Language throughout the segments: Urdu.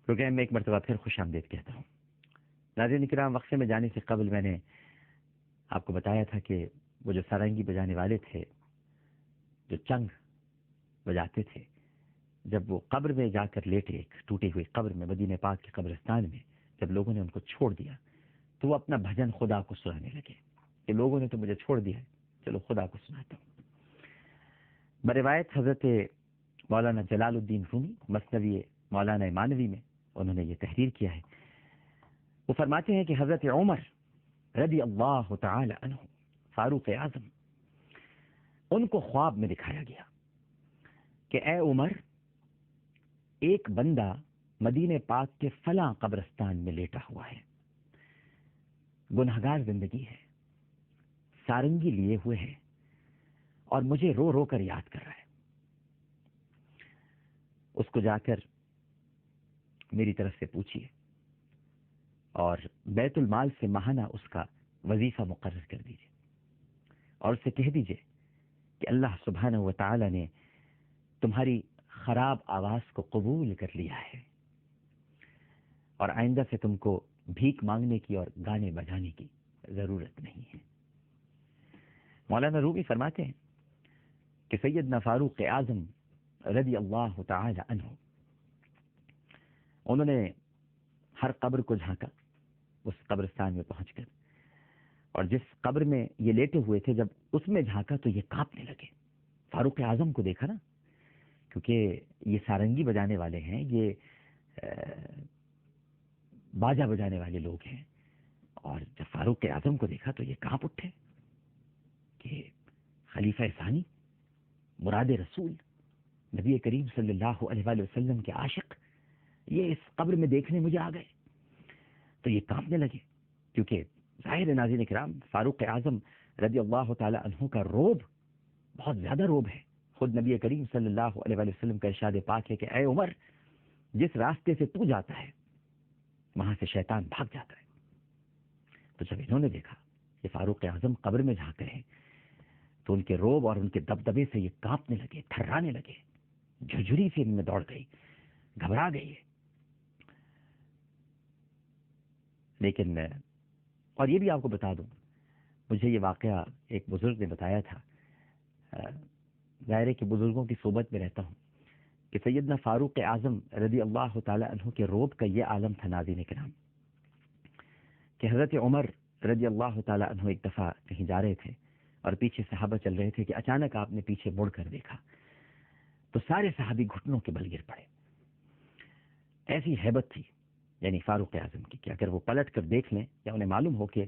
پروگرام میں ایک مرتبہ پھر خوش آمدید کہتا ہوں۔ ناظرین کرام، وقفے میں جانے سے قبل میں نے آپ کو بتایا تھا کہ وہ جو سارنگی بجانے والے تھے، جو چنگ بجاتے تھے، جب وہ قبر میں جا کر لیٹے، ایک ٹوٹی ہوئی قبر میں، مدینہ پاک کے قبرستان میں، جب لوگوں نے ان کو چھوڑ دیا تو وہ اپنا بھجن خدا کو سنانے لگے کہ لوگوں نے تو مجھے چھوڑ دیا ہے، چلو خدا کو سناتا ہوں۔ بروایت حضرت مولانا جلال الدین رومی، مثنوی مولانا مانوی میں انہوں نے یہ تحریر کیا ہے۔ وہ فرماتے ہیں کہ حضرت عمر رضی اللہ تعالی عنہ، فاروق اعظم، ان کو خواب میں دکھایا گیا کہ اے عمر، ایک بندہ مدینہ پاک کے فلاں قبرستان میں لیٹا ہوا ہے، گنہگار زندگی ہے، سارنگی لیے ہوئے ہے اور مجھے رو رو کر یاد کر رہا ہے، اس کو جا کر میری طرف سے پوچھیے اور بیت المال سے ماہانہ اس کا وظیفہ مقرر کر دیجیے اور اسے کہہ دیجیے کہ اللہ سبحانہ و تعالی نے تمہاری خراب آواز کو قبول کر لیا ہے اور آئندہ سے تم کو بھیک مانگنے کی اور گانے بجانے کی ضرورت نہیں ہے۔ مولانا رومی فرماتے ہیں کہ سیدنا فاروق اعظم رضی اللہ تعالی عنہ، انہوں نے ہر قبر کو جھانکا اس قبرستان میں پہنچ کر، اور جس قبر میں یہ لیٹے ہوئے تھے جب اس میں جھانکا تو یہ کانپنے لگے۔ فاروق اعظم کو دیکھا نا، کیونکہ یہ سارنگی بجانے والے ہیں، یہ باجا بجانے والے لوگ ہیں، اور جب فاروق اعظم کو دیکھا تو یہ کانپ اٹھے کہ خلیفہ ثانی، مراد رسول، نبی کریم صلی اللہ علیہ وآلہ وسلم کے عاشق، یہ اس قبر میں دیکھنے مجھے آ گئے۔ تو یہ کانپنے لگے، کیونکہ ظاہر ناظرین کرام، فاروق اعظم رضی اللہ تعالی عنہ کا روب بہت زیادہ روب ہے۔ خود نبی کریم صلی اللہ علیہ وآلہ وسلم کا ارشاد پاک ہے کہ اے عمر، جس راستے سے تو جاتا ہے وہاں سے شیطان بھاگ جاتا ہے۔ تو جب انہوں نے دیکھا کہ فاروق اعظم قبر میں جھانک رہے ہیں تو ان کے روب اور ان کے دبدبے سے یہ کانپنے لگے، تھرانے لگے، جھرجھری سے ان میں دوڑ گئی، گھبرا گئی۔ لیکن اور یہ بھی آپ کو بتا دوں، مجھے یہ واقعہ ایک بزرگ نے بتایا تھا، ظاہر ہے کہ بزرگوں کی صحبت میں رہتا ہوں، کہ سیدنا فاروق اعظم رضی اللہ تعالی عنہ کے روب کا یہ عالم تھا ناظرین کرام کہ حضرت عمر رضی اللہ تعالی عنہ ایک دفعہ کہیں جا رہے تھے اور پیچھے صحابہ چل رہے تھے کہ اچانک آپ نے پیچھے مڑ کر دیکھا تو سارے صحابی گھٹنوں کے بل گر پڑے۔ ایسی ہیبت تھی یعنی فاروق اعظم کی کہ اگر وہ پلٹ کر دیکھ لیں یا انہیں معلوم ہو کہ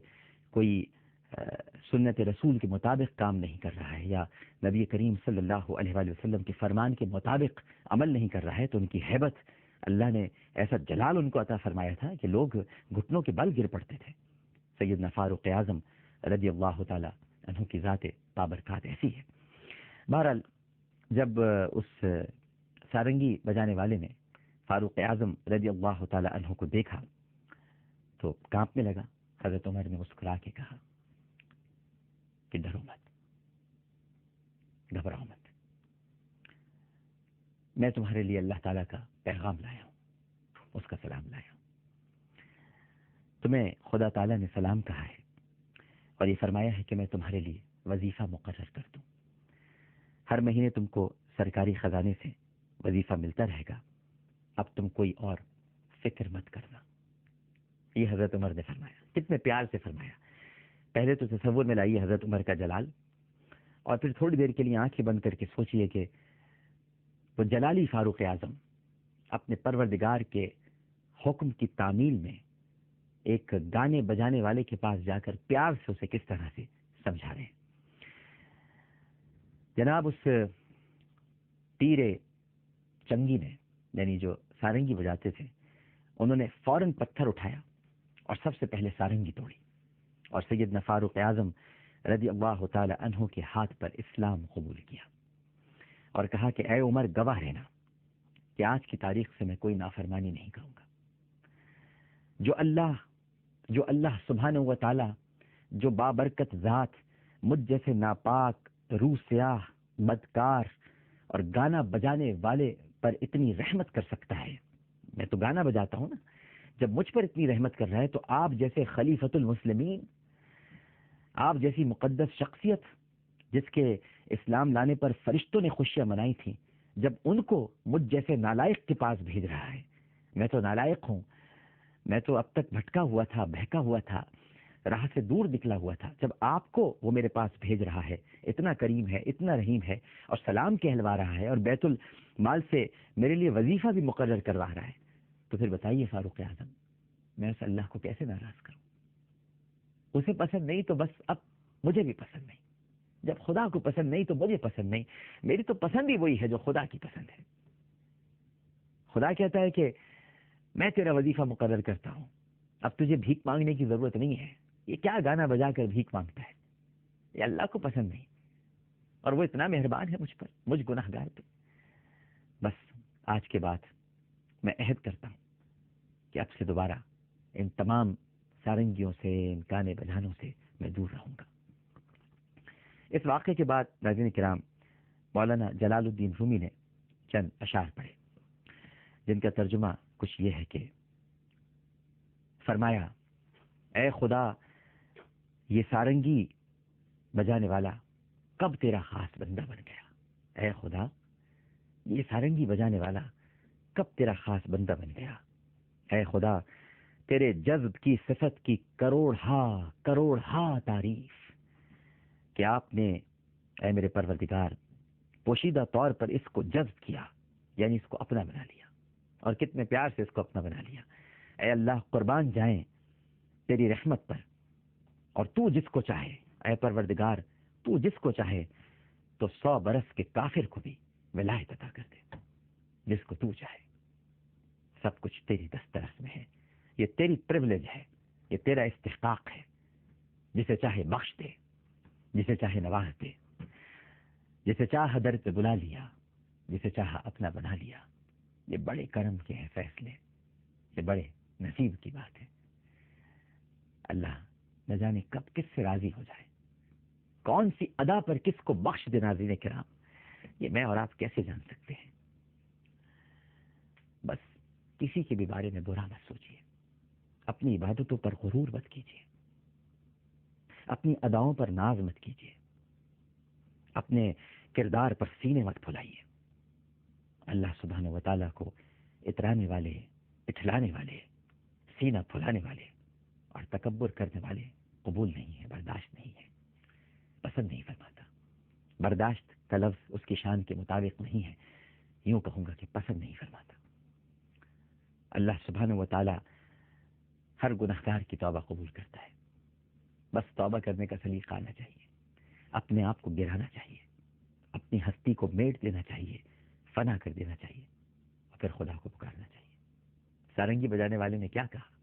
کوئی سنت رسول کے مطابق کام نہیں کر رہا ہے یا نبی کریم صلی اللہ علیہ وآلہ وسلم کے فرمان کے مطابق عمل نہیں کر رہا ہے، تو ان کی ہیبت، اللہ نے ایسا جلال ان کو عطا فرمایا تھا کہ لوگ گھٹنوں کے بل گر پڑتے تھے۔ سیدنا فاروق اعظم رضی اللہ تعالی عنہ کی ذات بابرکات ایسی ہے۔ بہرحال جب اس سارنگی بجانے والے نے فاروق اعظم رضی اللہ تعالی عنہ کو دیکھا تو کانپنے لگا۔ حضرت عمر نے مسکرا کے کہا کہ ڈرو مت، گھبراؤ مت، میں تمہارے لیے اللہ تعالیٰ کا پیغام لایا ہوں، اس کا سلام لایا ہوں۔ تمہیں خدا تعالیٰ نے سلام کہا ہے اور یہ فرمایا ہے کہ میں تمہارے لیے وظیفہ مقرر کر دوں، ہر مہینے تم کو سرکاری خزانے سے وظیفہ ملتا رہے گا، اب تم کوئی اور فکر مت کرنا۔ یہ حضرت عمر نے فرمایا، کتنے پیار سے فرمایا۔ پہلے تو تصور میں لائیے حضرت عمر کا جلال، اور پھر تھوڑی دیر کے لیے آنکھیں بند کر کے سوچئے کہ وہ جلالی فاروق اعظم اپنے پروردگار کے حکم کی تعمیل میں ایک گانے بجانے والے کے پاس جا کر پیار سے اسے کس طرح سے سمجھا رہے ہیں۔ جناب اس تیرے چنگی نے، یعنی جو سارنگی بجاتے تھے، انہوں نے فوراً پتھر اٹھایا اور سب سے پہلے سارنگی توڑی اور سیدنا فاروق اعظم رضی اللہ تعالی عنہ کے ہاتھ پر اسلام قبول کیا اور کہا کہ اے عمر، گواہ رہنا کہ آج کی تاریخ سے میں کوئی نافرمانی نہیں کروں گا۔ جو اللہ سبحانہ و تعالی، جو بابرکت ذات مجھ جیسے ناپاک، روح سیاہ، بدکار اور گانا بجانے والے پر اتنی رحمت کر سکتا ہے، میں تو گانا بجاتا ہوں نا. جب مجھ پر اتنی رحمت کر رہا ہے تو آپ جیسے خلیفۃ المسلمین، آپ جیسی مقدس شخصیت جس کے اسلام لانے پر فرشتوں نے خوشیاں منائی تھیں، جب ان کو مجھ جیسے نالائق کے پاس بھیج رہا ہے. میں تو نالائق ہوں، میں تو اب تک بھٹکا ہوا تھا، بہکا ہوا تھا، راہ سے دور نکلا ہوا تھا. جب آپ کو وہ میرے پاس بھیج رہا ہے، اتنا کریم ہے، اتنا رحیم ہے، اور سلام کہلوا رہا ہے، اور بیت المال سے میرے لیے وظیفہ بھی مقرر کروا رہا ہے، تو پھر بتائیے فاروق اعظم، میں اس اللہ کو کیسے ناراض کروں؟ اسے پسند نہیں تو بس اب مجھے بھی پسند نہیں. جب خدا کو پسند نہیں تو مجھے پسند نہیں. میری تو پسند ہی وہی ہے جو خدا کی پسند ہے. خدا کہتا ہے کہ میں تیرا وظیفہ مقرر کرتا ہوں، اب تجھے بھیک مانگنے کی ضرورت نہیں ہے. یہ کیا گانا بجا کر بھیک مانگتا ہے؟ یہ اللہ کو پسند نہیں، اور وہ اتنا مہربان ہے مجھ پر، مجھ گناہ گار پہ. بس آج کے بعد میں عہد کرتا ہوں کہ اب سے دوبارہ ان تمام سارنگیوں سے، ان گانے بجانوں سے میں دور رہوں گا. اس واقعے کے بعد ناظرین کرام، مولانا جلال الدین رومی نے چند اشعار پڑھے جن کا ترجمہ کچھ یہ ہے کہ فرمایا، اے خدا یہ سارنگی بجانے والا کب تیرا خاص بندہ بن گیا. اے خدا یہ سارنگی بجانے والا کب تیرا خاص بندہ بن گیا. اے خدا تیرے جذب کی صفت کی کروڑ ہا تعریف کہ آپ نے، اے میرے پروردگار، پوشیدہ طور پر اس کو جذب کیا، یعنی اس کو اپنا بنا لیا، اور کتنے پیار سے اس کو اپنا بنا لیا. اے اللہ قربان جائیں تیری رحمت پر، اور تو جس کو چاہے، اے پروردگار تو جس کو چاہے تو 100 برس کے کافر کو بھی ولایت عطا کر دے، جس کو تو چاہے. سب کچھ تیری دسترس میں ہے، یہ تیری پریولیج ہے، یہ تیرا استحقاق ہے. جسے چاہے بخش دے، جسے چاہے نواز دے، جسے چاہ در پہ بلا لیا، جسے چاہا اپنا بنا لیا. یہ بڑے کرم کے ہیں فیصلے، یہ بڑے نصیب کی بات ہے. اللہ نہ جانے کب کس سے راضی ہو جائے، کون سی ادا پر کس کو بخش دے. ناظرین کرام، یہ میں اور آپ کیسے جان سکتے ہیں؟ بس کسی کے بھی بارے میں برا مت سوچیے، اپنی عبادتوں پر غرور مت کیجیے، اپنی اداؤں پر ناز مت کیجیے، اپنے کردار پر سینے مت پھلائیے. اللہ سبحانہ و تعالیٰ کو اترانے والے، اٹھلانے والے، سینہ پھلانے والے اور تکبر کرنے والے قبول نہیں ہے، برداشت نہیں ہے، پسند نہیں فرماتا. برداشت کا لفظ اس کی شان کے مطابق نہیں ہے، یوں کہوں گا کہ پسند نہیں فرماتا. اللہ سبحانہ و تعالیٰ ہر گناہگار کی توبہ قبول کرتا ہے. بس توبہ کرنے کا سلیقہ آنا چاہیے، اپنے آپ کو گرانا چاہیے، اپنی ہستی کو میٹ دینا چاہیے، فنا کر دینا چاہیے، اور پھر خدا کو پکارنا چاہیے. سارنگی بجانے والے نے کیا کہا؟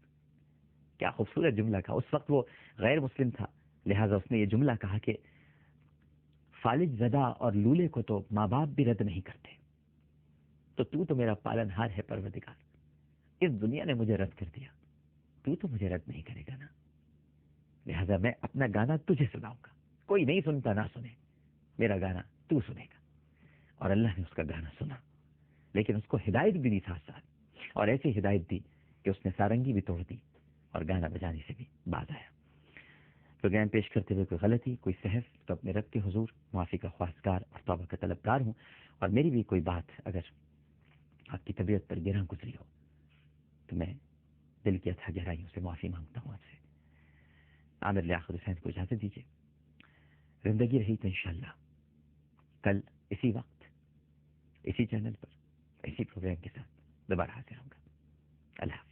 کیا خوبصورت جملہ کہا. اس وقت وہ غیر مسلم تھا، لہٰذا اس نے یہ جملہ کہا کہ فالج زدہ اور لولے کو تو ماں باپ بھی رد نہیں کرتے، تو میرا پالن ہار ہے پروردگار. اس دنیا نے مجھے رد کر دیا، تو مجھے رد نہیں کرے گا نا، لہٰذا میں اپنا گانا تجھے سناؤں گا. کوئی نہیں سنتا نہ سنے، میرا گانا تو سنے گا. اور اللہ نے اس کا گانا سنا، لیکن اس کو ہدایت بھی دی ساتھ ساتھ، اور ایسی ہدایت دی کہ اس نے سارنگی بھی توڑ دی اور گانا بجانے سے بھی باز آیا. پروگرام پیش کرتے ہوئے کوئی غلطی، کوئی سہو تو اپنے رب کے حضور معافی کا خواستگار اور توبہ کا طلبگار ہوں. اور میری بھی کوئی بات اگر آپ کی طبیعت پر گراں گزری ہو تو میں دل کی اتھا گہرائیوں سے معافی مانگتا ہوں آپ سے. عامر لیاقت حسین کو اجازت دیجیے. زندگی رہی تو انشاءاللہ کل اسی وقت، اسی چینل پر، اسی پروگرام کے ساتھ دوبارہ حاضر ہوں گا. اللہ حافظ.